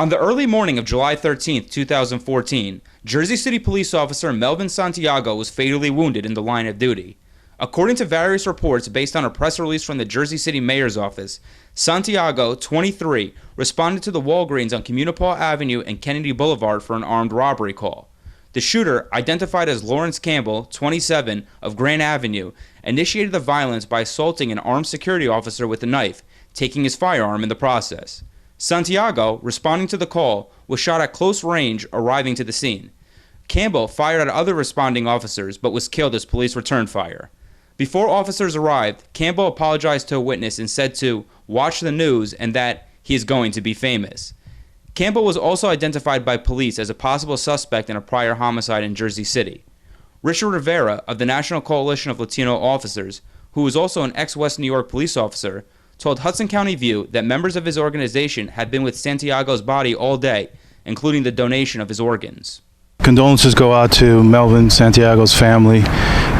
On the early morning of July 13, 2014, Jersey City police officer Melvin Santiago was fatally wounded in the line of duty. According to various reports based on a press release from the Jersey City mayor's office, Santiago, 23, responded to the Walgreens on Communipaw Avenue and Kennedy Boulevard for an armed robbery call. The shooter, identified as Lawrence Campbell, 27, of Grand Avenue, initiated the violence by assaulting an armed security officer with a knife, taking his firearm in the process. Santiago, responding to the call, was shot at close range, arriving to the scene. Campbell fired at other responding officers but was killed as police returned fire. Before officers arrived, Campbell apologized to a witness and said to watch the news and that he is going to be famous. Campbell was also identified by police as a possible suspect in a prior homicide in Jersey City. Richard Rivera of the National Coalition of Latino Officers, who was also an ex-West New York police officer, told Hudson County View that members of his organization had been with Santiago's body all day, including the donation of his organs. Condolences go out to Melvin Santiago's family.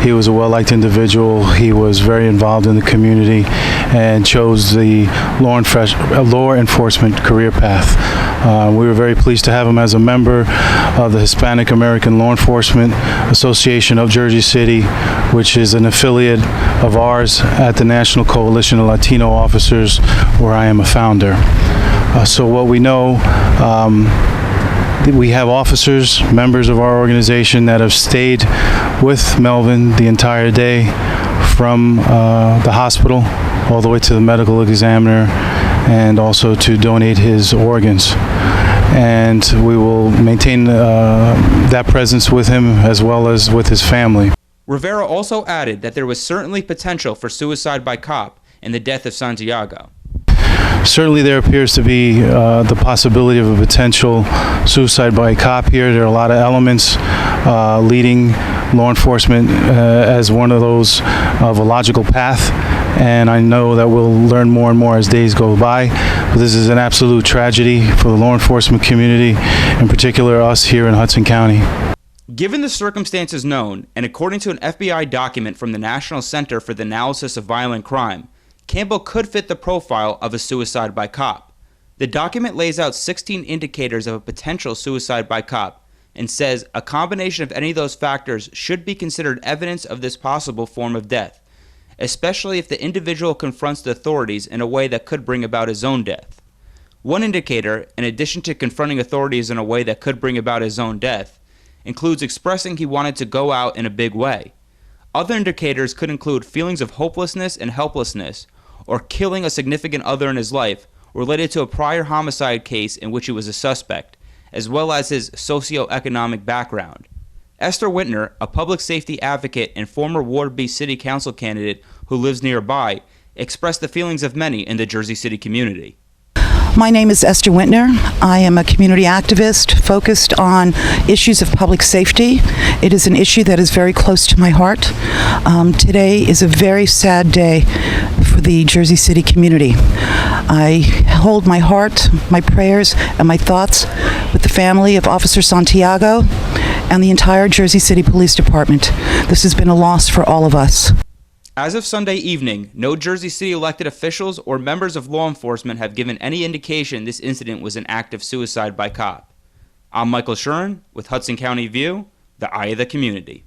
He was a well-liked individual. He was very involved in the community and chose the law enforcement career path. We were very pleased to have him as a member of the Hispanic American Law Enforcement Association of Jersey City, which is an affiliate of ours at the National Coalition of Latino Officers, where I am a founder. So what we know, we have officers, members of our organization, that have stayed with Melvin the entire day from the hospital all the way to the medical examiner, and also to donate his organs. And we will maintain that presence with him as well as with his family. Rivera also added that there was certainly potential for suicide by cop in the death of Santiago. Certainly there appears to be the possibility of a potential suicide by a cop here. There are a lot of elements leading law enforcement as one of those of a logical path, and I know that we'll learn more and more as days go by. But this is an absolute tragedy for the law enforcement community, in particular us here in Hudson County. Given the circumstances known, and according to an FBI document from the National Center for the Analysis of Violent Crime, Campbell could fit the profile of a suicide by cop. The document lays out 16 indicators of a potential suicide by cop and says a combination of any of those factors should be considered evidence of this possible form of death, especially if the individual confronts the authorities in a way that could bring about his own death. One indicator, in addition to confronting authorities in a way that could bring about his own death, includes expressing he wanted to go out in a big way. Other indicators could include feelings of hopelessness and helplessness, or killing a significant other in his life related to a prior homicide case in which he was a suspect, as well as his socioeconomic background. Esther Winter, a public safety advocate and former Ward B City Council candidate who lives nearby, expressed the feelings of many in the Jersey City community. My name is Esther Winter. I am a community activist focused on issues of public safety. It is an issue that is very close to my heart. Today is a very sad day for the Jersey City community. I hold my heart, my prayers, and my thoughts with the family of Officer Santiago and the entire Jersey City Police Department. This has been a loss for all of us. As of Sunday evening, no Jersey City elected officials or members of law enforcement have given any indication this incident was an act of suicide by cop. I'm Michael Shuren with Hudson County View, the eye of the community.